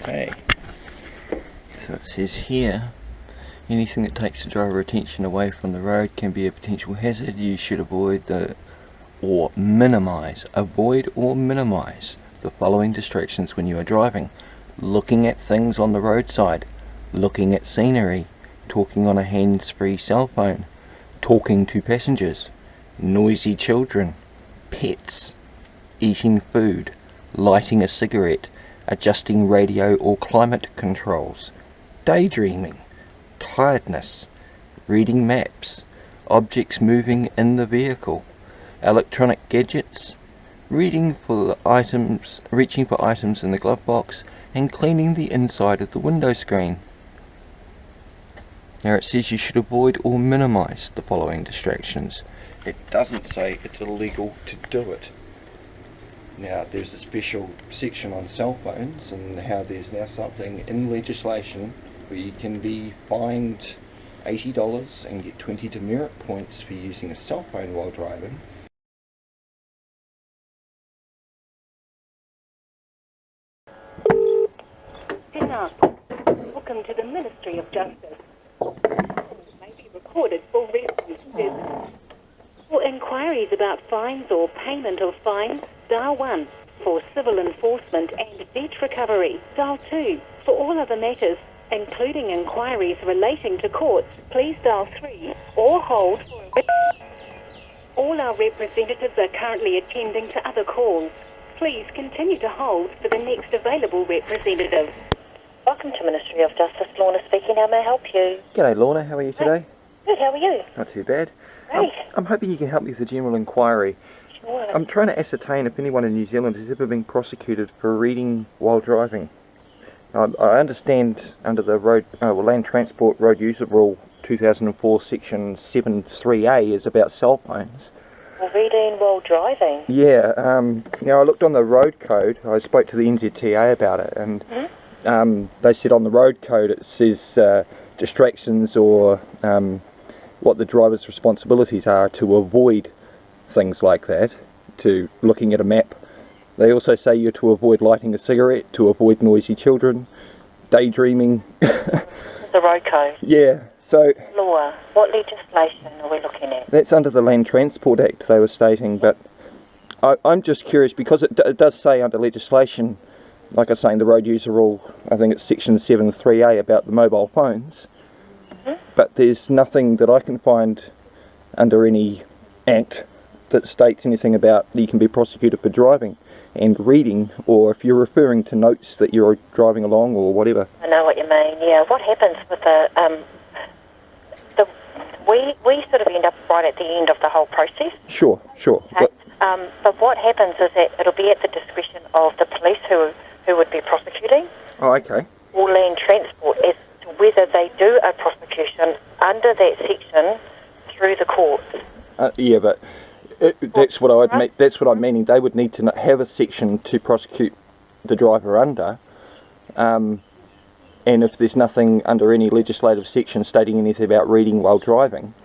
Okay, so it says here, anything that takes the driver attention away from the road can be a potential hazard. You should avoid or minimize the following distractions when you are driving: looking at things on the roadside, looking at scenery, talking on a hands-free cell phone, talking to passengers, noisy children, pets, eating food, lighting a cigarette, adjusting radio or climate controls, daydreaming, tiredness, reading maps, objects moving in the vehicle, electronic gadgets, reaching for items in the glove box, and cleaning the inside of the window screen. Now it says you should avoid or minimize the following distractions. It doesn't say it's illegal to do it. Now there's a special section on cell phones and how there's now something in legislation where you can be fined $80 and get 20 demerit points for using a cell phone while driving. Welcome to the Ministry of Justice. May be recorded for reference purposes. For inquiries about fines or payment of fines, dial 1. For civil enforcement and debt recovery, dial 2. For all other matters, including inquiries relating to courts, please dial 3 or hold for all our representatives are currently attending to other calls. Please continue to hold for the next available representative. Welcome to Ministry of Justice. Lorna speaking. How may I help you? G'day Lorna, how are you today? Good, how are you? Not too bad. Great. I'm hoping you can help me with a general inquiry. Sure. I'm trying to ascertain if anyone in New Zealand has ever been prosecuted for reading while driving. I understand under the Land Transport Road User Rule 2004 section 7.3a is about cell phones. Well, reading while driving? Yeah, I looked on the road code. I spoke to the NZTA about it, and they said on the road code it says distractions or what the driver's responsibilities are to avoid things like that, to looking at a map. They also say you're to avoid lighting a cigarette, to avoid noisy children, daydreaming. The road code? Yeah, so... Law. What legislation are we looking at? That's under the Land Transport Act, they were stating, but I'm just curious, because it does say under legislation, like I was saying, the Road User Rule, I think it's section 7.3a about the mobile phones, but there's nothing that I can find under any act that states anything about that you can be prosecuted for driving and reading, or if you're referring to notes that you're driving along or whatever. I know what you mean, yeah. What happens with we sort of end up right at the end of the whole process. Sure. Okay? But what happens is that it'll be at the discretion of the police who would be prosecuting. Oh, okay. Or Land Transport as to whether they do a prosecution under that section through the courts. Yeah, but that's what I'm meaning. They would need to have a section to prosecute the driver under, and if there's nothing under any legislative section stating anything about reading while driving.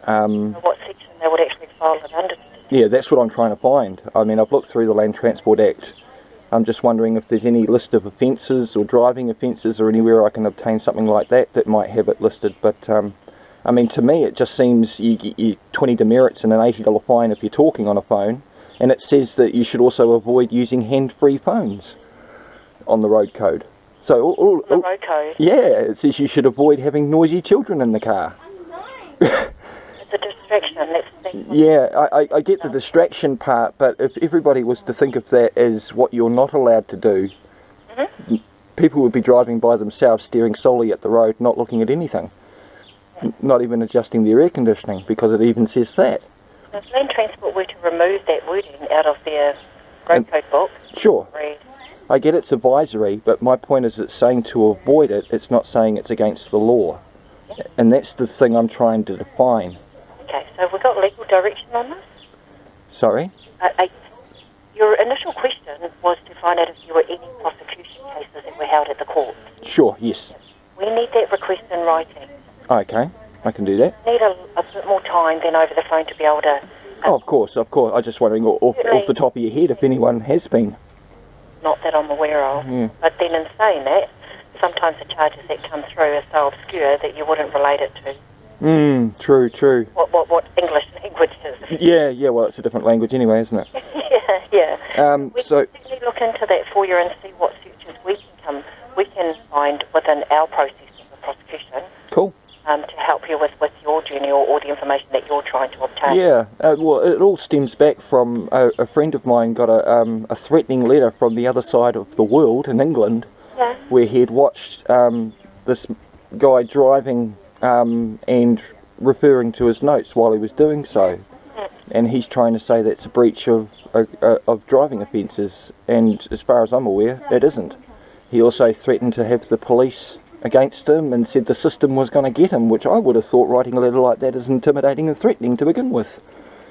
What section they would actually file it under? Yeah, that's what I'm trying to find. I mean, I've looked through the Land Transport Act. I'm just wondering if there's any list of offences or driving offences or anywhere I can obtain something like that might have it listed. But I mean, to me, it just seems you get 20 demerits and an $80 fine if you're talking on a phone, and it says that you should also avoid using hand-free phones on the road code. So the road code? Yeah, it says you should avoid having noisy children in the car. It's a distraction. Yeah, I get the distraction part, but if everybody was to think of that as what you're not allowed to do, people would be driving by themselves, staring solely at the road, not looking at anything. Not even adjusting their air conditioning, because it even says that. If Land Transport were to remove that wording out of their road code book... Sure. I get it's advisory, but my point is it's saying to avoid it, it's not saying it's against the law. Yep. And that's the thing I'm trying to define. Okay, so have we got legal direction on this? Sorry? Your initial question was to find out if there were any prosecution cases that were held at the court. Sure, yes. We need that request in writing. Okay, I can do that. We need a bit more time than over the phone to be able to... of course. I'm just wondering off the top of your head if anyone has been. not that I'm aware of. Yeah. But then in saying that, sometimes the charges that come through are so obscure that you wouldn't relate it to True. what English language is. Yeah, well, it's a different language anyway, isn't it? Yeah. We So, can certainly look into that for you and see what searches we can find within our process of the prosecution. cool. To help you with your journey or the information that you're trying to obtain. Yeah, well, it all stems back from a friend of mine got a threatening letter from the other side of the world in England, where he had watched this guy driving and referring to his notes while he was doing so, and he's trying to say that's a breach of driving offences, and as far as I'm aware, it isn't. He also threatened to have the police against him and said the system was going to get him, which I would have thought writing a letter like that is intimidating and threatening to begin with.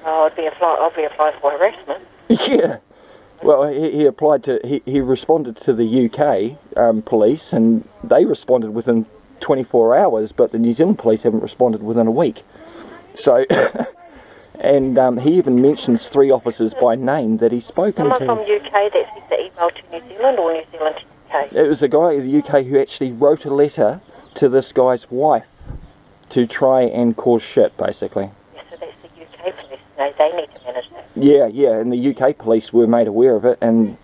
I'll be applying for harassment. Yeah. Well, he responded to the UK police, and they responded within 24 hours, but the New Zealand police haven't responded within a week. So, and he even mentions 3 officers by name that he's spoken Someone to. from UK that sent the email to New Zealand or New Zealand to UK? It was a guy in the UK who actually wrote a letter to this guy's wife to try and cause shit, basically. Yeah, so that's the UK police. No, they need to manage that. Yeah, and the UK police were made aware of it, and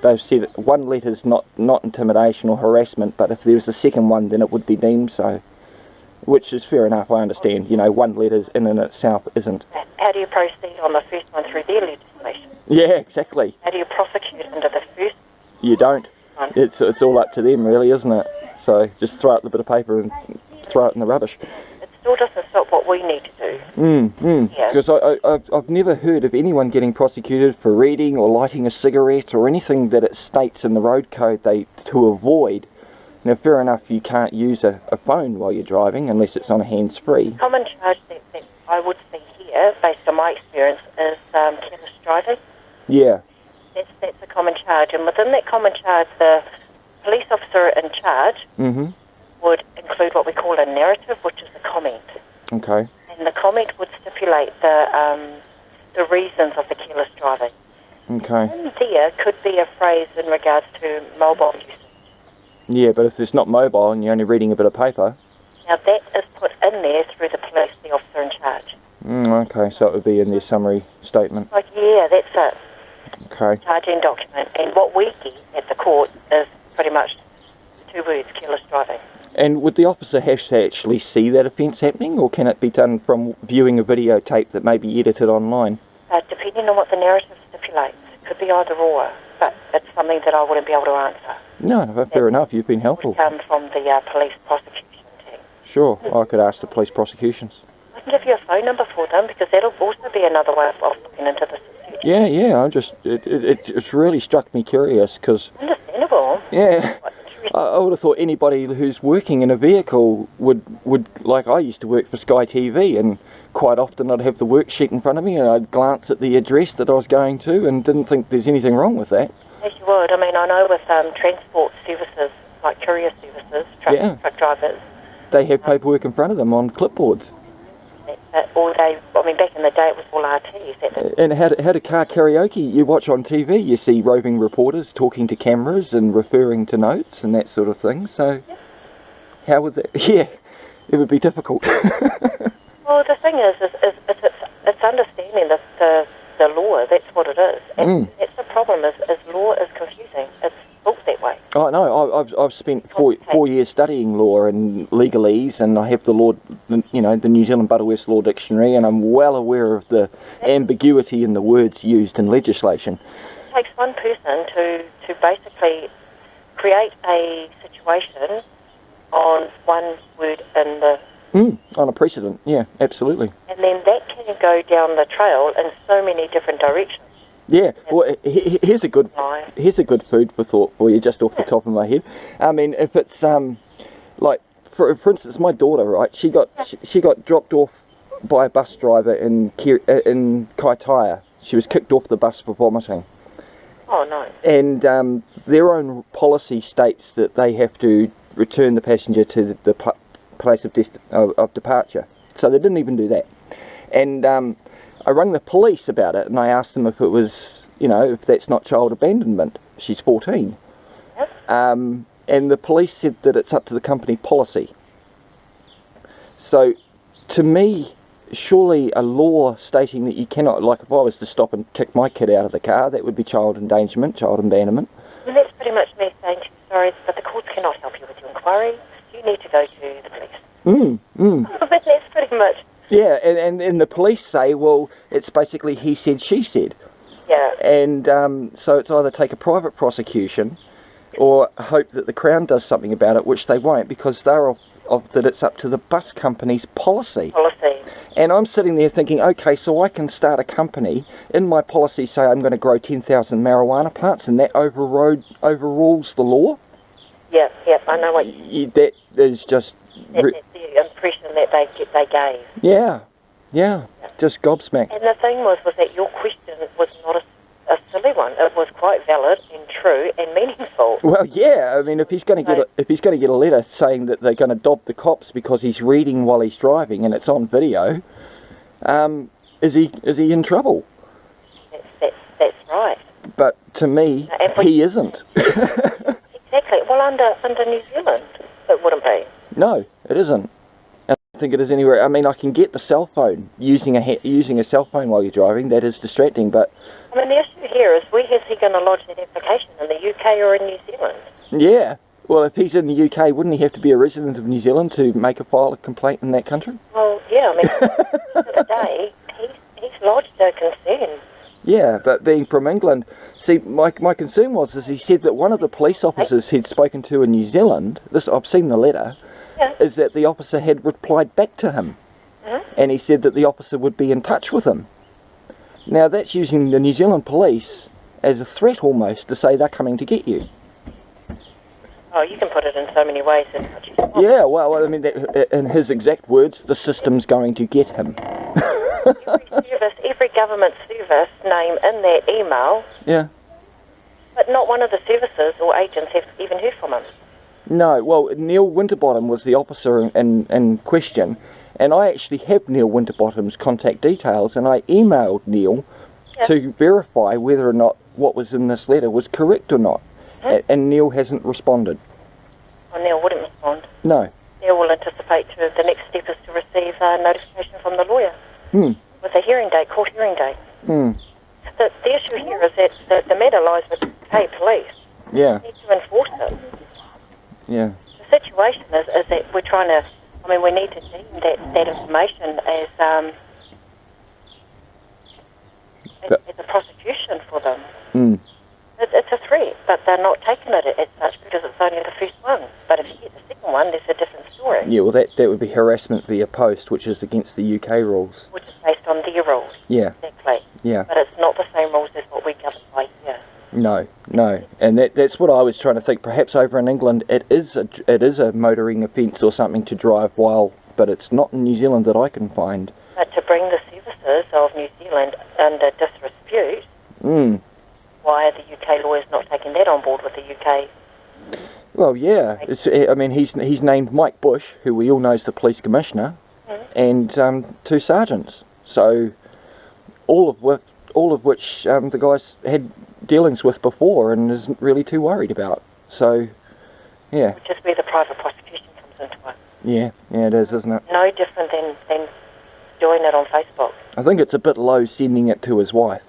they've said one letter's not intimidation or harassment, but if there was a second one, then it would be deemed so. Which is fair enough, I understand. You know, one letter in and itself isn't. How do you proceed on the first one through their legislation? Yeah, exactly. How do you prosecute under the first? You don't. It's all up to them, really, isn't it? So just throw out the bit of paper and throw it in the rubbish. It still doesn't stop what we need to do. Because I've never heard of anyone getting prosecuted for reading or lighting a cigarette or anything that it states in the road code to avoid. Now, fair enough, you can't use a phone while you're driving unless it's on a hands-free. Common charge that I would see here, based on my experience, is careless driving. Yeah. That's a common charge, and within that common charge, the police officer in charge would include what we call a narrative, which is a comment. Okay. And the comment would stipulate the reasons of the careless driving. Okay. And there could be a phrase in regards to mobile usage. Yeah, but if it's not mobile and you're only reading a bit of paper... Now that is put in there through the police, the officer in charge. Okay, so it would be in their summary statement. Like, yeah, that's it. Okay. Charging document. And what we get at the court is pretty much 2 words, careless driving. And would the officer have to actually see that offence happening, or can it be done from viewing a videotape that may be edited online? Depending on what the narrative stipulates. It could be either or, but it's something that I wouldn't be able to answer. No, fair enough, you've been helpful. It would come from the police prosecution team. Sure, I could ask the police prosecutions. I can give you a phone number for them, because that'll also be another way of looking into this. Yeah, it's really struck me curious, because... Understandable. Yeah, I would have thought anybody who's working in a vehicle would, like I used to work for Sky TV, and quite often I'd have the worksheet in front of me and I'd glance at the address that I was going to and didn't think there's anything wrong with that. Yes, you would. I mean, I know with transport services, like courier services, truck drivers... They have paperwork in front of them on clipboards. All day, I mean, back in the day it was all RTs. And how do car karaoke you watch on TV? You see roving reporters talking to cameras and referring to notes and that sort of thing. So, how would that? Yeah, it would be difficult. Well, the thing is it's understanding the law. That's what it is. And that's the problem. Is law is confusing. It's built that way. Oh no, I've spent four years studying law and legalese, and I have the New Zealand Butterworth's Law Dictionary, and I'm well aware of the ambiguity in the words used in legislation. It takes one person to basically create a situation on one word in the... on a precedent, yeah, absolutely. And then that can go down the trail in so many different directions. Yeah, well, here's a good food for thought for you, just off the top of my head. I mean, if it's like for instance, my daughter, right? She got dropped off by a bus driver in Kaitaia. She was kicked off the bus for vomiting. Oh no! And their own policy states that they have to return the passenger to the place of departure. So they didn't even do that. And I rang the police about it, and I asked them if it was, if that's not child abandonment. she's 14. Yep. And the police said that it's up to the company policy. So, to me, surely a law stating that you cannot, like if I was to stop and kick my kid out of the car, that would be child endangerment, child abandonment. Well, that's pretty much me saying to you, sorry, but the courts cannot help you with your inquiry. You need to go to the police. That's pretty much. Yeah, and the police say, well, it's basically he said, she said. Yeah. And so it's either take a private prosecution or hope that the Crown does something about it, which they won't, because they're of that it's up to the bus company's policy. And I'm sitting there thinking, okay, so I can start a company, in my policy say I'm going to grow 10,000 marijuana plants, and that overrules the law? Yeah, I know what you... That is just... That's the impression that they gave. Yeah, just gobsmacked. And the thing was that your question was not a silly one. It was quite valid and true and meaningful. Well, yeah. I mean, if he's going to get a letter saying that they're going to dob the cops because he's reading while he's driving and it's on video, is he in trouble? That's right. But to me, he isn't. Exactly. Well, under New Zealand, it wouldn't be. No, it isn't. I don't think it is anywhere. I mean, I can get the cell phone, using a cell phone while you're driving. That is distracting, but... I mean, the issue here is where is he going to lodge that application, in the UK or in New Zealand? Yeah. Well, if he's in the UK, wouldn't he have to be a resident of New Zealand to file a complaint in that country? Well, yeah, I mean, at the end of the day, he's lodged a concern. Yeah, but being from England... See, my concern was he said that one of the police officers he'd spoken to in New Zealand, I've seen the letter, is that the officer had replied back to him. And he said that the officer would be in touch with him. Now, that's using the New Zealand police as a threat almost to say they're coming to get you. Oh, you can put it in so many ways. Yeah, well, I mean, in his exact words, the system's going to get him. Every government service name in that email. Yeah. But not one of the services or agents have even heard from him. No, well, Neil Winterbottom was the officer in question, and I actually have Neil Winterbottom's contact details, and I emailed Neil to verify whether or not what was in this letter was correct or not, and Neil hasn't responded. Oh, Neil wouldn't respond. No. Neil will anticipate the next step is to receive a notification from the lawyer with a hearing date, court hearing date. The issue here is that the matter lies with the UK police. Yeah. They need to enforce it. Yeah. The situation is that we're trying to, I mean, we need to deem that information as a prosecution for them. It's a threat, but they're not taking it as such because it's only the first one. But if you get the second one, there's a different story. Yeah, well, that would be harassment via post, which is against the UK rules. Which is based on their rules. Yeah. Exactly. Yeah. But it's not the same rules as what we govern by here. No. And that's what I was trying to think. Perhaps over in England it is a motoring offence or something to drive while, but it's not in New Zealand that I can find. But to bring the services of New Zealand under disrepute, why are the UK lawyers not taking that on board with the UK? Well, yeah. I mean, he's named Mike Bush, who we all know is the police commissioner, and 2 sergeants. So all of which the guys had dealings with before and isn't really too worried about. So, yeah. Which is where the private prosecution comes into it. Yeah, it is, isn't it? No different than doing it on Facebook. I think it's a bit low sending it to his wife.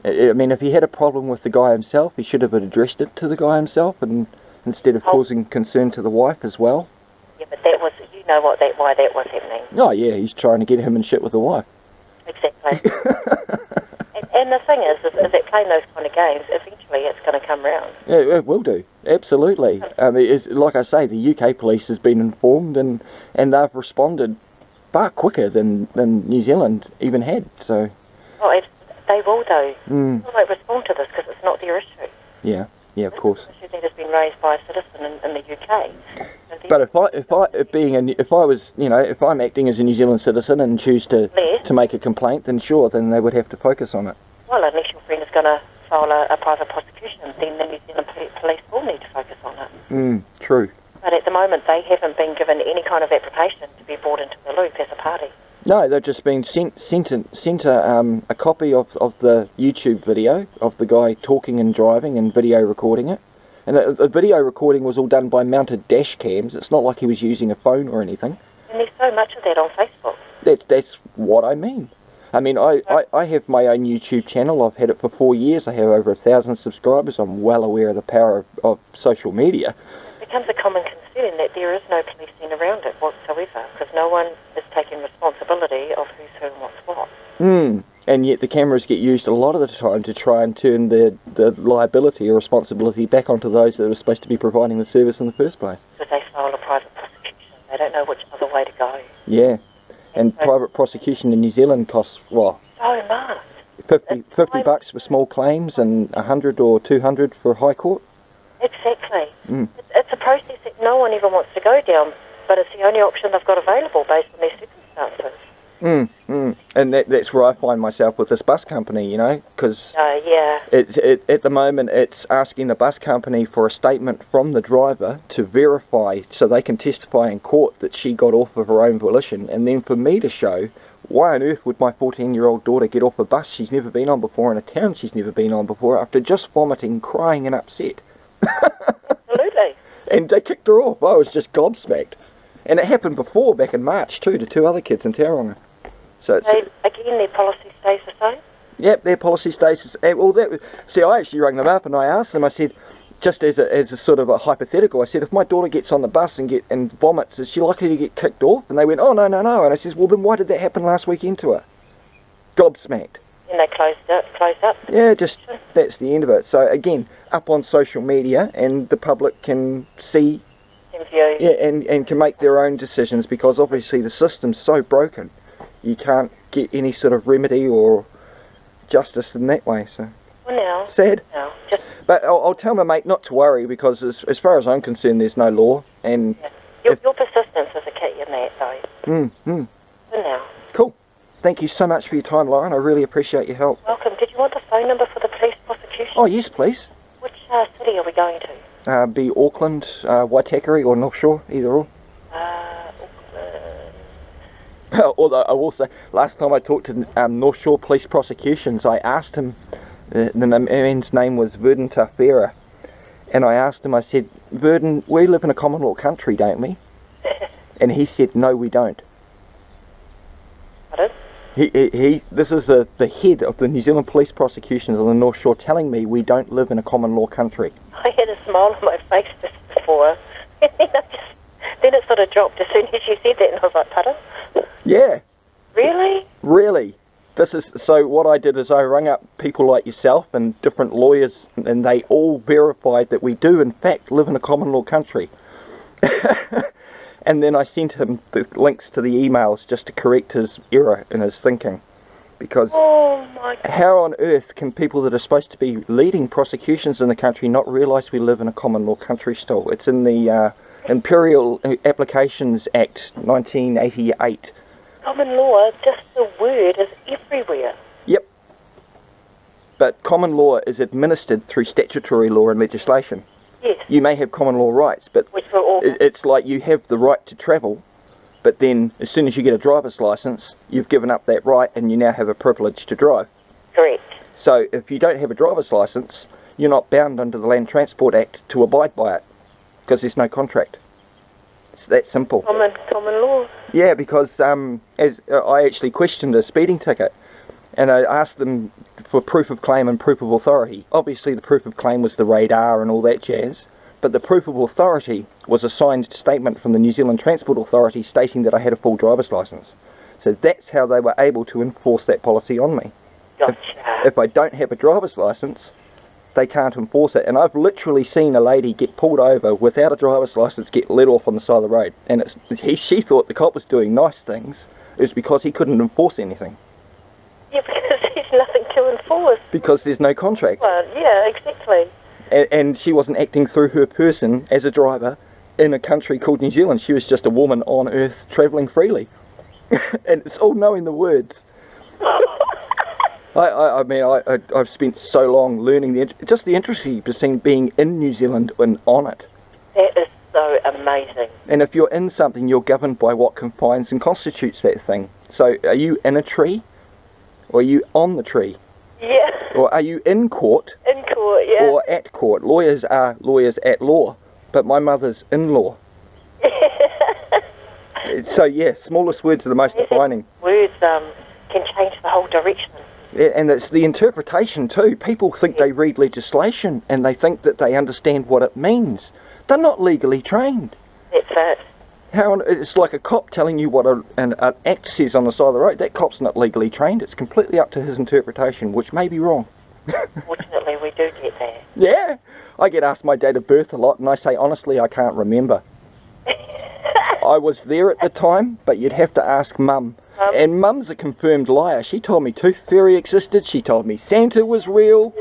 I mean, if he had a problem with the guy himself, he should have addressed it to the guy himself, and instead of causing concern to the wife as well. Yeah, but that was, you know why that was happening. Oh yeah, he's trying to get him in shit with the wife. Exactly. and the thing is that playing those kind of games, eventually it's going to come round. Yeah, it will do. Absolutely. I mean, it's, like I say, the UK police has been informed and they've responded far quicker than New Zealand even had. So. Oh, they will though. They won't respond to this because it's not their issue. Yeah, of course. It's an issue that has been raised by a citizen in the UK. So but if I'm acting as a New Zealand citizen and choose to make a complaint, then sure, then they would have to focus on it. Well, unless your friend is going to file a private prosecution, then the New Zealand police will need to focus on it. True. But at the moment, they haven't been given any kind of application to be brought into the loop as a party. No, they've just been sent a copy of the YouTube video of the guy talking and driving and video recording it. And the video recording was all done by mounted dash cams. It's not like he was using a phone or anything. And there's so much of that on Facebook. That's what I mean. I mean, I have my own YouTube channel. I've had it for 4 years. I have over 1,000 subscribers. I'm well aware of the power of social media. It becomes a common concern that there is no policing around it whatsoever, because no one is taking responsibility of who's who and what's what. And yet the cameras get used a lot of the time to try and turn the liability or responsibility back onto those that are supposed to be providing the service in the first place. Because they file a private prosecution. They don't know which other way to go. Yeah. And private prosecution in New Zealand costs, what? So much. 50 bucks for small claims and 100 or 200 for High Court? Exactly. It's a process that no one ever wants to go down, but it's the only option they've got available based on their circumstances. And that's where I find myself with this bus company, you know, because yeah. at the moment it's asking the bus company for a statement from the driver to verify so they can testify in court that she got off of her own volition, and then for me to show why on earth would my 14-year-old daughter get off a bus she's never been on before in a town she's never been on before after just vomiting, crying and upset. Absolutely. And they kicked her off. I was just gobsmacked. And it happened before, back in March too, to 2 other kids in Tauranga. So it's, again, their policy stays the same? Yep, their policy stays. Well, see, I actually rang them up and I asked them. I said, just as a sort of a hypothetical, I said, if my daughter gets on the bus and vomits, is she likely to get kicked off? And they went, oh no. And I says, well then why did that happen last weekend to her? Gobsmacked. And they closed up. Yeah, just that's the end of it. So again, up on social media, and the public can see, In view. yeah, and can make their own decisions, because obviously the system's so broken. You can't get any sort of remedy or justice in that way, so Well, now, sad. now, just But I'll tell my mate not to worry, because as far as I'm concerned, there's no law. And your persistence is a key in that, though. Well, now, cool. Thank you so much for your time, Lauren. I really appreciate your help. welcome. Did you want the phone number for the police prosecution? Oh yes, please. Which city are we going to? Be Auckland, Waitakere, or North Shore, either or. Although I will say, last time I talked to North Shore Police Prosecutions, I asked him, the man's name was Verdun Tafera, and I asked him, I said, Verdun, we live in a common law country, don't we? And he said, no, we don't. Pardon? This is the head of the New Zealand Police Prosecutions on the North Shore telling me we don't live in a common law country. I had a smile on my face just before, and then it sort of dropped as soon as you said that, and I was like, pardon? Yeah. Really? Really. So what I did is I rang up people like yourself and different lawyers, and they all verified that we do in fact live in a common law country. And then I sent him the links to the emails just to correct his error in his thinking. Because Oh my God. how on earth can people that are supposed to be leading prosecutions in the country not realise we live in a common law country still? It's in the Imperial Applications Act 1988. Common law, just the word, is everywhere. Yep. But common law is administered through statutory law and legislation. Yes. You may have common law rights, but Which we're all... it's like you have the right to travel, but then as soon as you get a driver's licence, you've given up that right and you now have a privilege to drive. Correct. So if you don't have a driver's licence, you're not bound under the Land Transport Act to abide by it, because there's no contract. It's that simple. Common law. Yeah, because as I actually questioned a speeding ticket, and I asked them for proof of claim and proof of authority. Obviously the proof of claim was the radar and all that jazz, but the proof of authority was a signed statement from the New Zealand Transport Authority stating that I had a full driver's licence. So that's how they were able to enforce that policy on me. Gotcha. If I don't have a driver's licence, they can't enforce it. And I've literally seen a lady get pulled over without a driver's licence get let off on the side of the road. And she thought the cop was doing nice things. It was because he couldn't enforce anything. Yeah, because there's nothing to enforce. Because there's no contract. Well, yeah, exactly. And she wasn't acting through her person as a driver in a country called New Zealand. She was just a woman on earth travelling freely. And it's all knowing the words. I mean, I've spent so long learning just the intricacies between being in New Zealand and on it. That is so amazing. And if you're in something, you're governed by what confines and constitutes that thing. So are you in a tree? Or are you on the tree? Yeah. Or are you in court? In court, yeah. Or at court? Lawyers are lawyers at law, but my mother's in law. So yeah, smallest words are the most defining. Words can change the whole direction. Yeah, and it's the interpretation too. People think they read legislation and they think that they understand what it means. They're not legally trained. That's it. It's like a cop telling you what an act says on the side of the road. That cop's not legally trained. It's completely up to his interpretation, which may be wrong. Fortunately, we do get that. Yeah, I get asked my date of birth a lot, and I say honestly, I can't remember. I was there at the time, but you'd have to ask Mum. And Mum's a confirmed liar. She told me Tooth Fairy existed. She told me Santa was real.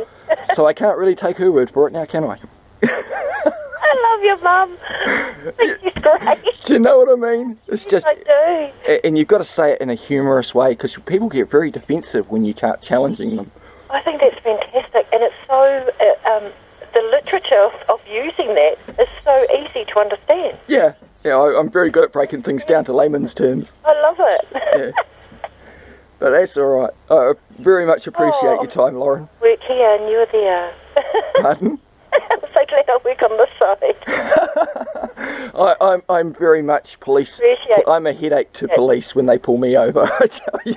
So I can't really take her word for it now, can I? I love your mum. She's great. Do you know what I mean? It's just, I do. And you've got to say it in a humorous way, because people get very defensive when you start challenging them. I think that's fantastic, and it's so the literature of using that is so easy to understand. Yeah, I'm very good at breaking things down to layman's terms. I love it. Yeah. But that's all right. I very much appreciate your time, Lauren. Work here and you're there. Pardon? I'm so glad I work on this side. I'm very much police. I'm a headache to police when they pull me over, I tell you.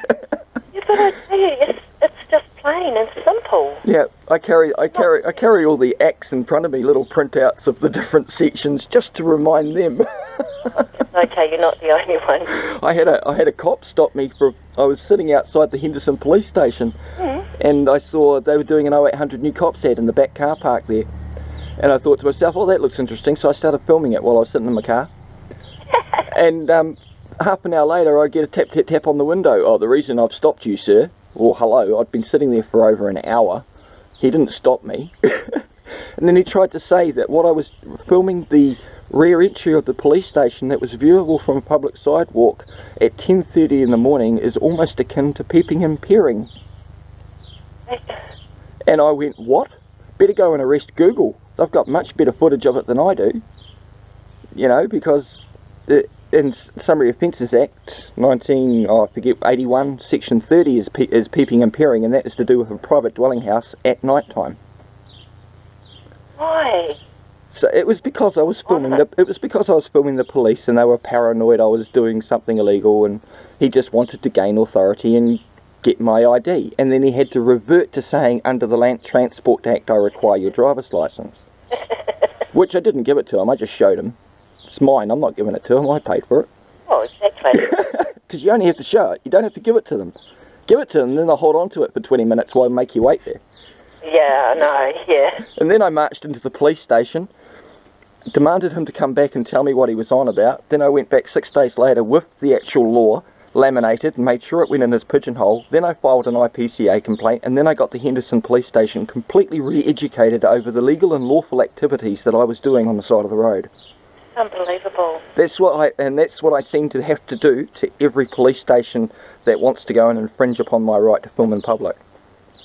Yeah, but I tell you, it's just plain and simple. Yeah, I carry all the acts in front of me, little printouts of the different sections, just to remind them. Okay, you're not the only one. I had a cop stop me I was sitting outside the Henderson police station, and I saw they were doing an 0800 New Cops ad in the back car park there. And I thought to myself, oh, that looks interesting, so I started filming it while I was sitting in my car. And half an hour later, I get a tap, tap, tap on the window. Oh, the reason I've stopped you, sir. Well, hello, I'd been sitting there for over an hour. He didn't stop me. And then he tried to say that what I was filming the rear entry of the police station that was viewable from a public sidewalk at 10:30 in the morning is almost akin to peeping and peering. And I went, what? Better go and arrest Google. They've got much better footage of it than I do. You know, because in Summary Offences Act 81, Section 30 is peeping and peering, and that is to do with a private dwelling house at night time. Why? So it was because I was filming the police, and they were paranoid I was doing something illegal, and he just wanted to gain authority and get my ID, and then he had to revert to saying, under the Land Transport Act, I require your driver's license. Which I didn't give it to him, I just showed him. It's mine, I'm not giving it to him, I paid for it. Oh, exactly. Because you only have to show it, you don't have to give it to them. Give it to them, then they'll hold on to it for 20 minutes while I make you wait there. Yeah, I know, yeah. And then I marched into the police station, demanded him to come back and tell me what he was on about. Then I went back 6 days later with the actual law, laminated, and made sure it went in his pigeonhole. Then I filed an IPCA complaint, and then I got the Henderson police station completely re-educated over the legal and lawful activities that I was doing on the side of the road. Unbelievable. That's what I seem to have to do to every police station that wants to go and infringe upon my right to film in public.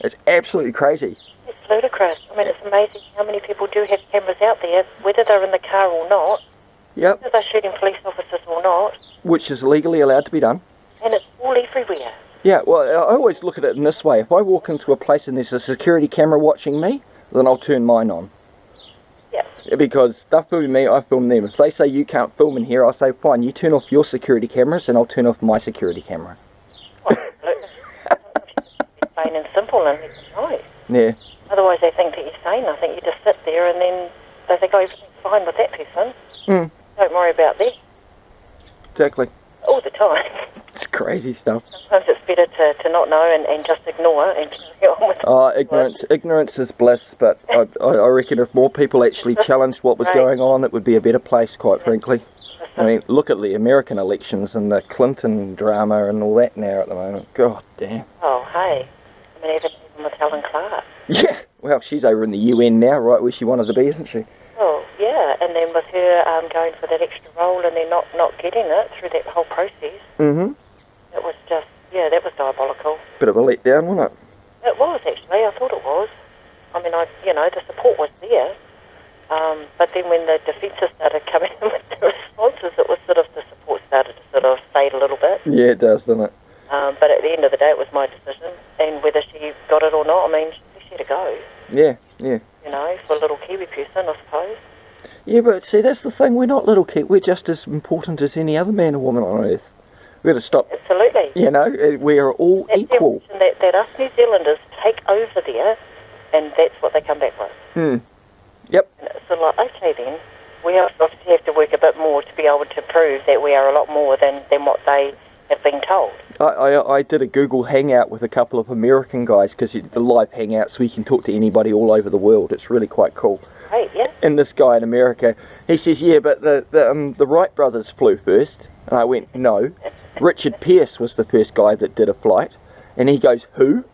It's absolutely crazy. It's ludicrous. I mean, it's amazing how many people do have cameras out there, whether they're in the car or not. Yep. Whether they're shooting police officers or not. Which is legally allowed to be done. And it's all everywhere. Yeah, well, I always look at it in this way. If I walk into a place and there's a security camera watching me, then I'll turn mine on. Yeah. Because they're filming me, I film them. If they say you can't film in here, I'll say, fine, you turn off your security cameras and I'll turn off my security camera. Oh, it's plain and simple and it's right. Yeah. Otherwise they think that you're saying nothing. You just sit there and then they think, oh, everything's fine with that person. Don't worry about that. Exactly. All the time. It's crazy stuff. Sometimes it's better to not know and just ignore and carry on with ignorance is bliss, but I reckon if more people actually challenged what was going on, it would be a better place, quite frankly. I mean, look at the American elections and the Clinton drama and all that now at the moment. God damn. Oh, hey. I mean, even with Helen Clark. Yeah. Well, she's over in the UN now, right where she wanted to be, isn't she? Oh, yeah. And then with her going for that extra role and then not getting it through that whole process. Mm-hmm. It was just, yeah, that was diabolical. Bit of a letdown, wasn't it? It was, actually. I thought it was. I mean, the support was there. But then when the defences started coming in with the responses, it was sort of the support started to sort of fade a little bit. Yeah, it does, doesn't it? But at the end of the day, it was my decision. And whether she got it or not, I mean, she had to go. Yeah, yeah. You know, for a little Kiwi person, I suppose. Yeah, but see, that's the thing. We're not little kids. We're just as important as any other man or woman on earth. We've got to stop. Absolutely. You know, we are all equal. That us New Zealanders take over there, and that's what they come back with. Yep. And it's sort of like, okay then, we obviously have to work a bit more to be able to prove that we are a lot more than what they have been told. I did a Google Hangout with a couple of American guys, because the live Hangout, so we can talk to anybody all over the world. It's really quite cool. Right, yeah. And this guy in America, he says, yeah, but the Wright brothers flew first. And I went, no. Richard Pearce was the first guy that did a flight. And he goes, who?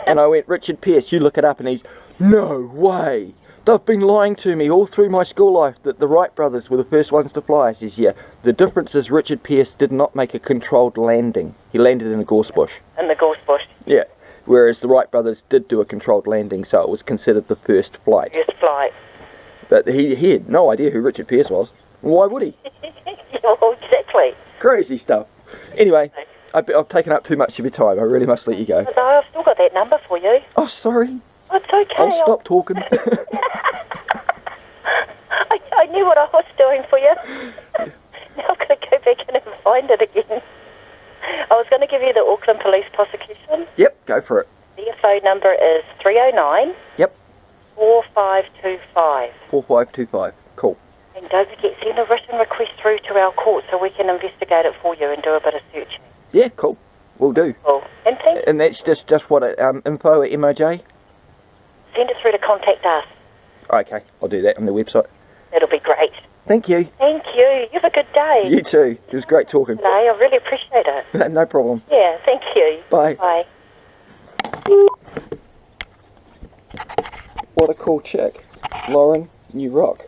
And I went, Richard Pearce, you look it up. And he's, no way. They've been lying to me all through my school life that the Wright brothers were the first ones to fly. I says, yeah, the difference is Richard Pearce did not make a controlled landing. He landed in a gorse bush. In the gorse bush. Yeah. Whereas the Wright brothers did do a controlled landing, so it was considered the first flight. First flight. But he had no idea who Richard Pearce was. Why would he? Oh, exactly. Crazy stuff. Anyway, I've taken up too much of your time. I really must let you go. No, I've still got that number for you. Oh, sorry. Oh, it's okay. I'll stop talking. I knew what I was doing for you. Now I've got to go back in and find it again. I was going to give you the Auckland Police prosecution. Yep, go for it. The phone number is 309. Yep. 4525. 4525. Cool. And don't forget, send a written request through to our court so we can investigate it for you and do a bit of searching. Yeah, cool. We'll do. Cool. And thank you. And that's just what, info at MOJ? Send it through to contact us. Okay, I'll do that on the website. That'll be great. Thank you. Thank you. You have a good day. You too. It was great talking. No, I really appreciate it. No problem. Yeah, thank you. Bye. Bye. What a cool chick. Lauren, you rock.